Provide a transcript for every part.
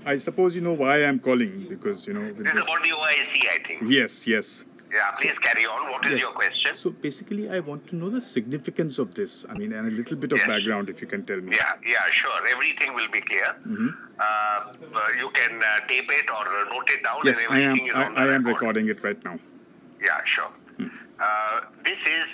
I suppose you know why I'm calling, because with This is this. about the OIC, I think. Yes, yes. Yeah, please carry on. What is Yes. your question? So basically, I want to know the significance of this. I mean, and a little bit of Yes. background, if you can tell me. Yeah, sure. Everything will be clear. You can tape it or note it down, Yes, and I am. everything is on the I am record. recording it right now. Yeah, sure. This is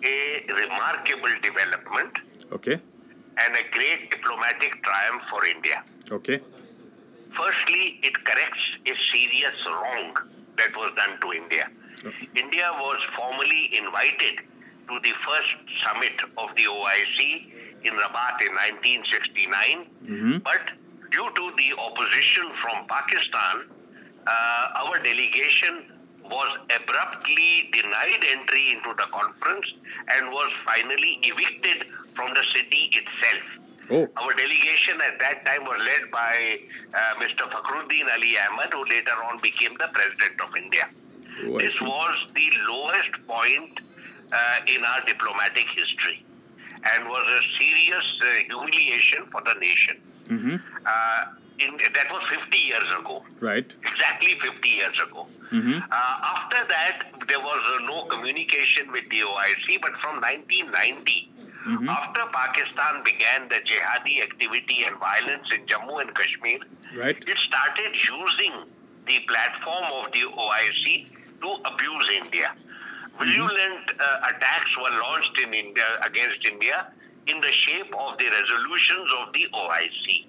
a remarkable development Okay. and a great diplomatic triumph for India. Okay. Firstly, it corrects a serious wrong that was done to India. India was formally invited to the first summit of the OIC in Rabat in 1969, but due to the opposition from Pakistan, our delegation was abruptly denied entry into the conference and was finally evicted from the city itself. Oh. Our delegation at that time was led by Mr. Fakhruddin Ali Ahmad, who later on became the President of India. Oh, This was the lowest point in our diplomatic history and was a serious humiliation for the nation. That was 50 years ago. Right. Exactly 50 years ago. After that, there was no communication with the OIC, but from 1990, after Pakistan began the jihadi activity and violence in Jammu and Kashmir, right, it started using the platform of the OIC to abuse India. Violent attacks were launched in India against India in the shape of the resolutions of the OIC.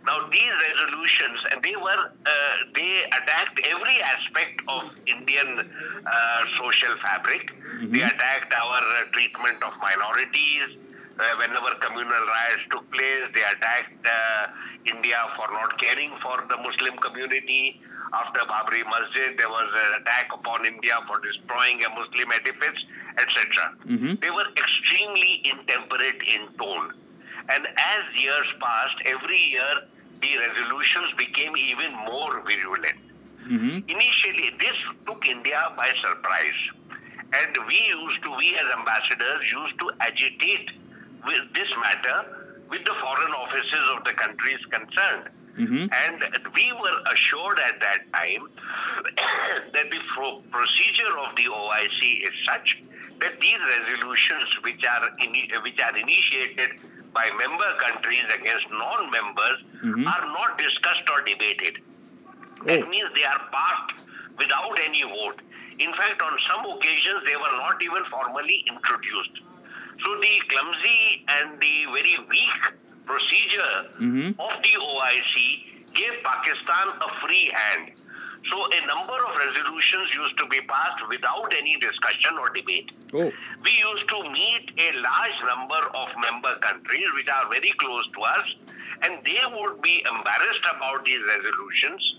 Now these resolutions, and they attacked every aspect of Indian social fabric. They attacked our treatment of minorities. Whenever communal riots took place, they attacked India for not caring for the Muslim community. After Babri Masjid, there was an attack upon India for destroying a Muslim edifice, etc. They were extremely intemperate in tone. And as years passed, every year the resolutions became even more virulent. Initially, this took India by surprise. And we as ambassadors used to agitate with this matter with the foreign offices of the countries concerned. And we were assured at that time that the procedure of the OIC is such that these resolutions which are initiated by member countries against non-members are not discussed or debated. That means they are passed without any vote. In fact, on some occasions, they were not even formally introduced. So the clumsy and the very weak procedure of the OIC gave Pakistan a free hand. So a number of resolutions used to be passed without any discussion or debate. We used to meet a large number of member countries which are very close to us, and they would be embarrassed about these resolutions,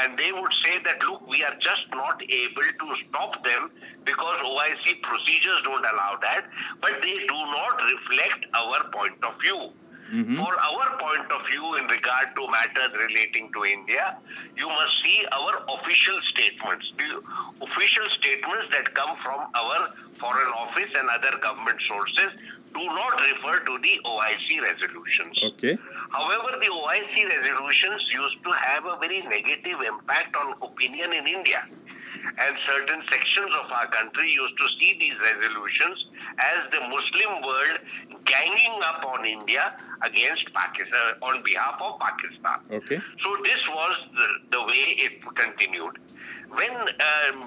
and they would say that, look, we are just not able to stop them because OIC procedures don't allow that, but they do not reflect our point of view. For our point of view in regard to matters relating to India, you must see our official statements. The official statements that come from our foreign office and other government sources do not refer to the OIC resolutions. However, the OIC resolutions used to have a very negative impact on opinion in India. And certain sections of our country used to see these resolutions as the Muslim world ganging up on India against Pakistan, on behalf of Pakistan. So this was the way it continued. When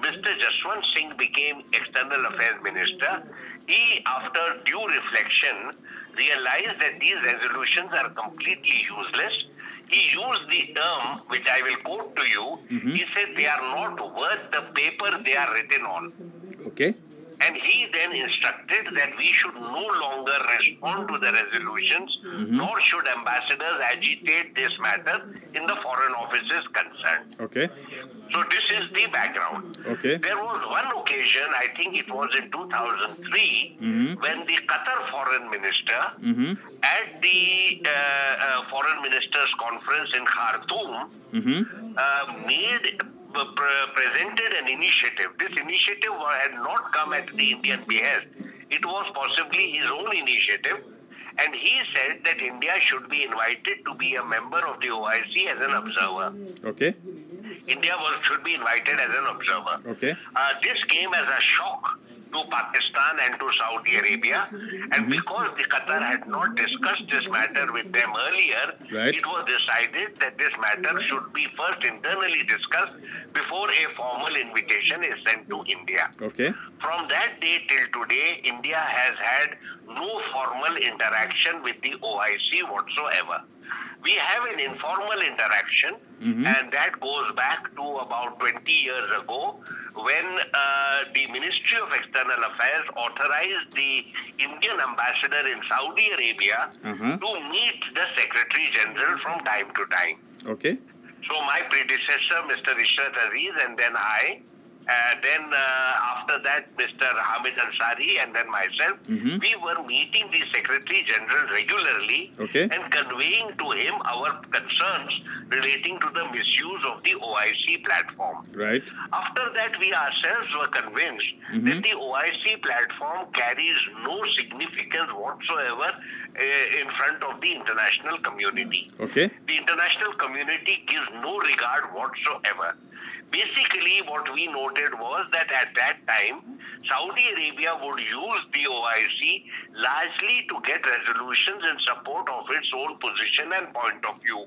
Mr. Jaswant Singh became External Affairs Minister, he, after due reflection, realized that these resolutions are completely useless. He used the term, which I will quote to you. He said they are not worth the paper they are written on. And he then instructed that we should no longer respond to the resolutions, nor should ambassadors agitate this matter in the foreign offices concerned. So this is the background. There was one occasion, I think it was in 2003, when the Qatar foreign minister at the foreign ministers conference in Khartoum presented an initiative. This initiative had not come at the Indian behest. It was possibly his own initiative. and he said that India should be invited to be a member of the OIC as an observer. Okay. India should be invited as an observer. Okay. This came as a shock to Pakistan and to Saudi Arabia, and because the Qatar had not discussed this matter with them earlier, Right. it was decided that this matter should be first internally discussed before a formal invitation is sent to India. Okay. From that day till today, India has had no formal interaction with the OIC whatsoever. We have an informal interaction, and that goes back to about 20 years ago when the Ministry of External Affairs authorized the Indian ambassador in Saudi Arabia to meet the Secretary General from time to time. Okay. So my predecessor, Mr. Ishrat Aziz, and then I, after that, Mr. Hamid Ansari, and then myself, we were meeting the Secretary General regularly and conveying to him our concerns relating to the misuse of the OIC platform. Right. After that, we ourselves were convinced that the OIC platform carries no significance whatsoever in front of the international community. Okay. The international community gives no regard whatsoever. Basically, what we noted was that at that time, Saudi Arabia would use the OIC largely to get resolutions in support of its own position and point of view,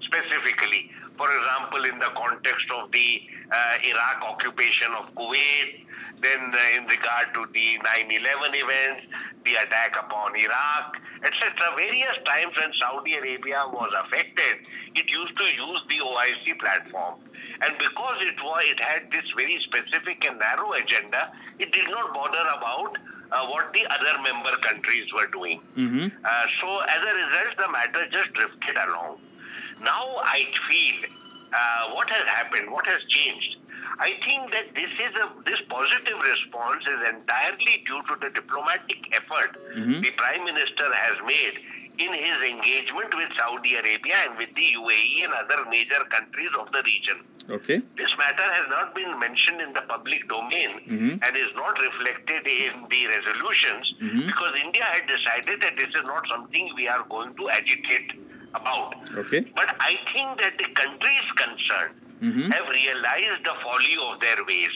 specifically. For example, in the context of the Iraq occupation of Kuwait, then in regard to the 9/11 events, the attack upon Iraq, etc. Various times when Saudi Arabia was affected, it used to use the OIC platform. And because it had this very specific and narrow agenda, it did not bother about what the other member countries were doing. So as a result, the matter just drifted along. Now I feel what has happened, what has changed. I think that this positive response is entirely due to the diplomatic effort the Prime Minister has made in his engagement with Saudi Arabia and with the UAE and other major countries of the region. Okay. This matter has not been mentioned in the public domain and is not reflected in the resolutions because India had decided that this is not something we are going to agitate about. Okay. But I think that the countries concerned have realized the folly of their ways.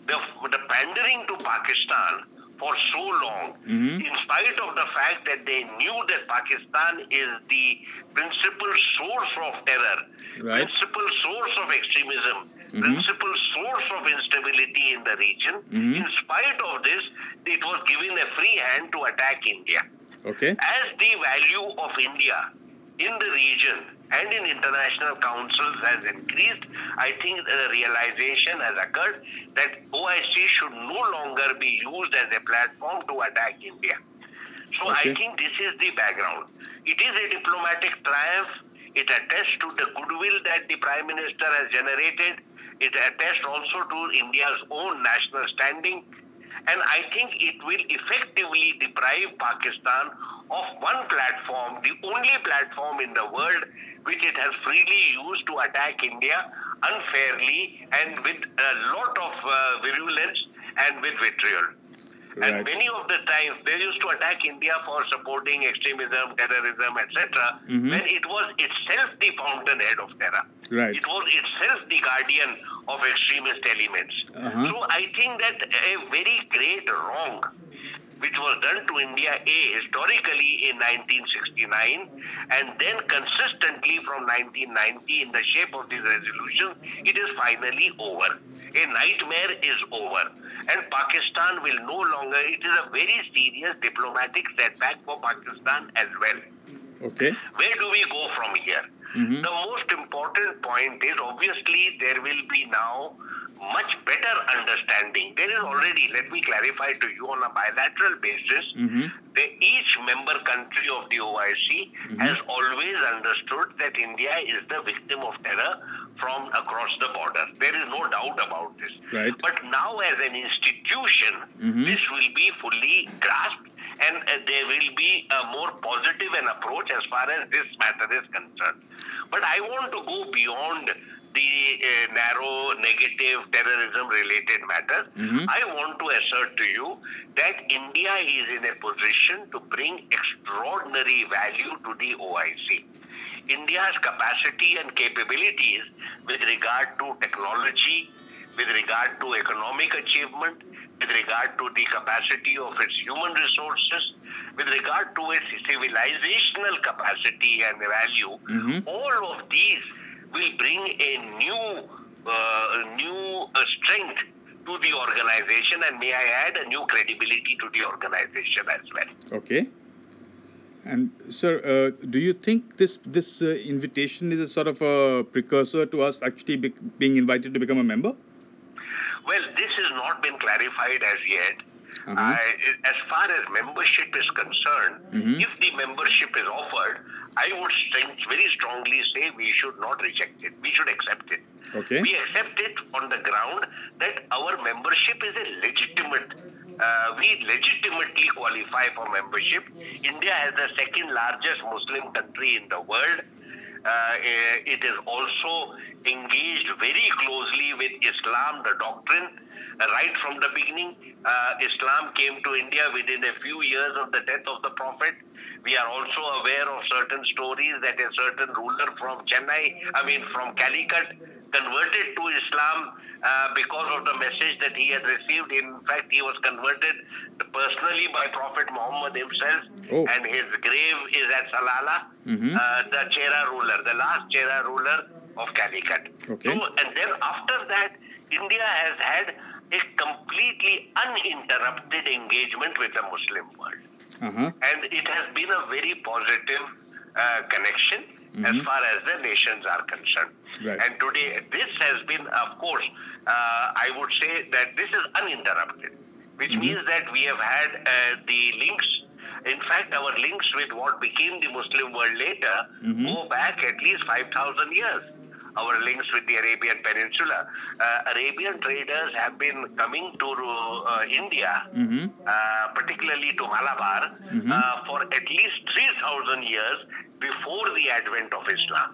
The pandering to Pakistan for so long, in spite of the fact that they knew that Pakistan is the principal source of terror, principal source of extremism, principal source of instability in the region. In spite of this, it was given a free hand to attack India. Okay. As the value of India in the region and in international councils has increased, I think the realization has occurred that OIC should no longer be used as a platform to attack India. So I think this is the background. It is a diplomatic triumph. It attests to the goodwill that the Prime Minister has generated. It attests also to India's own national standing. And I think it will effectively deprive Pakistan of one platform, the only platform in the world which it has freely used to attack India unfairly and with a lot of virulence and with vitriol. Right. And many of the times they used to attack India for supporting extremism, terrorism, etc. when it was itself the fountainhead of terror. Right. It was itself the guardian of extremist elements. So I think that a very great wrong which was done to India historically in 1969 and then consistently from 1990 in the shape of these resolutions, it is finally over. A nightmare is over. And Pakistan will no longer, it is a very serious diplomatic setback for Pakistan as well. Okay. Where do we go from here? The most important point is obviously there will be now much better understanding. There is already, let me clarify to you, on a bilateral basis, each member country of the OIC has always understood that India is the victim of terror from across the border. There is no doubt about this. Right. But now as an institution, this will be fully grasped and there will be a more positive an approach as far as this matter is concerned. But I want to go beyond the narrow negative terrorism-related matters. I want to assert to you that India is in a position to bring extraordinary value to the OIC. India's capacity and capabilities with regard to technology, with regard to economic achievement, with regard to the capacity of its human resources, with regard to its civilizational capacity and value, all of these will bring a new strength to the organization, and may I add, a new credibility to the organization as well. Okay. And sir, do you think this invitation is a sort of a precursor to us actually being invited to become a member? Well, this has not been clarified as yet. As far as membership is concerned, if the membership is offered, I would very strongly say we should not reject it. We should accept it. Okay. We accept it on the ground that our membership is a legitimate. We legitimately qualify for membership. India is the second largest Muslim country in the world. It is also engaged very closely with Islam, the doctrine. Right from the beginning, Islam came to India within a few years of the death of the Prophet. We are also aware of certain stories that a certain ruler from from Calicut, converted to Islam because of the message that he had received. In fact, he was converted personally by Prophet Muhammad himself, and his grave is at Salala, the Chera ruler, the last Chera ruler of Calicut. Okay. So, and then after that, India has had a completely uninterrupted engagement with the Muslim world. And it has been a very positive connection as far as the nations are concerned. Right. And today, this has been, of course, I would say that this is uninterrupted, which means that we have had the links. In fact, our links with what became the Muslim world later go back at least 5,000 years. Our links with the Arabian Peninsula. Arabian traders have been coming to India, particularly to Malabar, for at least 3,000 years before the advent of Islam.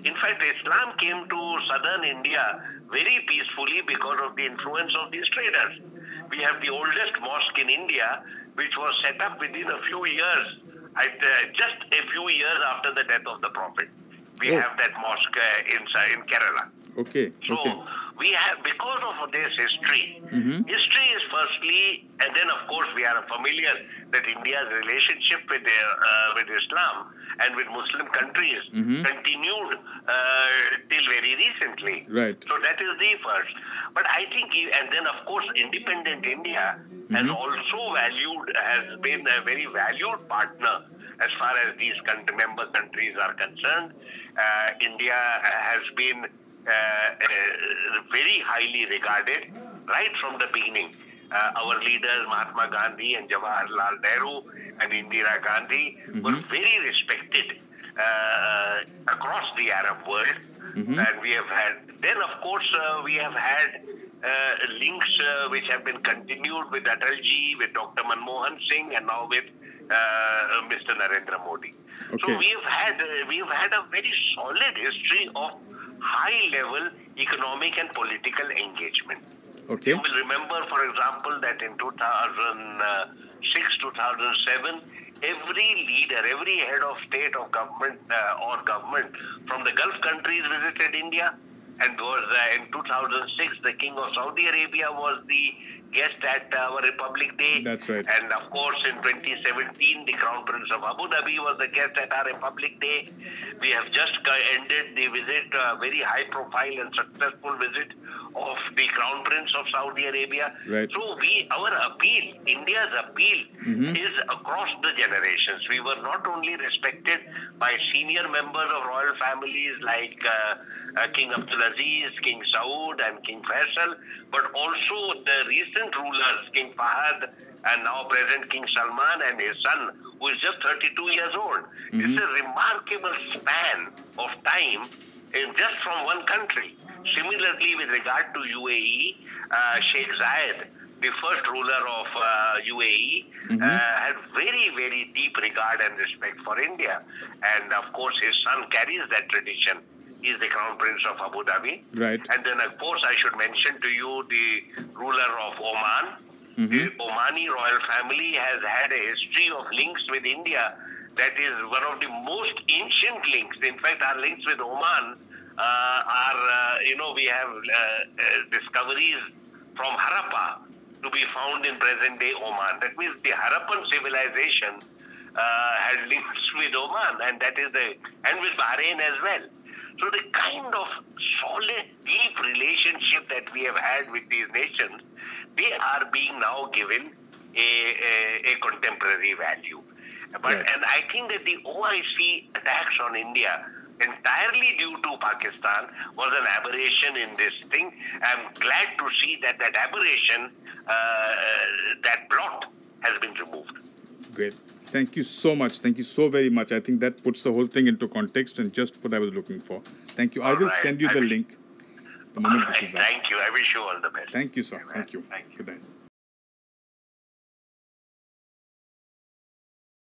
In fact, Islam came to southern India very peacefully because of the influence of these traders. We have the oldest mosque in India, which was set up within a few years, just a few years after the death of the Prophet. We have that mosque in Kerala. Okay. So we have, because of this history, history is firstly, and then of course we are familiar that India's relationship with Islam and with Muslim countries continued till very recently. Right. So that is the first. But I think, and then of course independent India has also has been a very valued partner as far as these member countries are concerned. India has been very highly regarded right from the beginning. Our leaders Mahatma Gandhi and Jawaharlal Nehru and Indira Gandhi were very respected across the Arab world. And we have had, then of course we have had links which have been continued with Atalji, with Dr. Manmohan Singh, and now with Mr. Narendra Modi. Okay. So we have had a very solid history of high-level economic and political engagement. Okay. You will remember, for example, that in 2006, 2007, every leader, every head of state or government from the Gulf countries visited India. And was in 2006, the King of Saudi Arabia was the guest at our Republic Day. That's right. And of course, in 2017, the Crown Prince of Abu Dhabi was the guest at our Republic Day. We have just ended the visit, a very high-profile and successful visit of the Crown Prince of Saudi Arabia. Right. So our appeal, India's appeal, is across the generations. We were not only respected by senior members of royal families like King Abdulaziz, King Saud, and King Faisal, but also the recent rulers, King Fahad, and now present King Salman and his son, who is just 32 years old. It's a remarkable span of time just from one country. Similarly, with regard to UAE, Sheikh Zayed, the first ruler of UAE, had very, very deep regard and respect for India. And of course, his son carries that tradition. He is the Crown Prince of Abu Dhabi. Right. And then, of course, I should mention to you the ruler of Oman. The Omani royal family has had a history of links with India that is one of the most ancient links. In fact, our links with Oman we have discoveries from Harappa to be found in present-day Oman. That means the Harappan civilization had links with Oman, and with Bahrain as well. So the kind of solid, deep relationship that we have had with these nations, they are being now given a contemporary value. And I think that the OIC attacks on India, entirely due to Pakistan, was an aberration in this thing. I'm glad to see that aberration, that blot, has been removed. Great. Thank you so much. Thank you so very much. I think that puts the whole thing into context and just what I was looking for. Thank you. I will send you the link the moment this is up. Thank you. I wish you all the best. Thank you, sir. Thank you. Good night.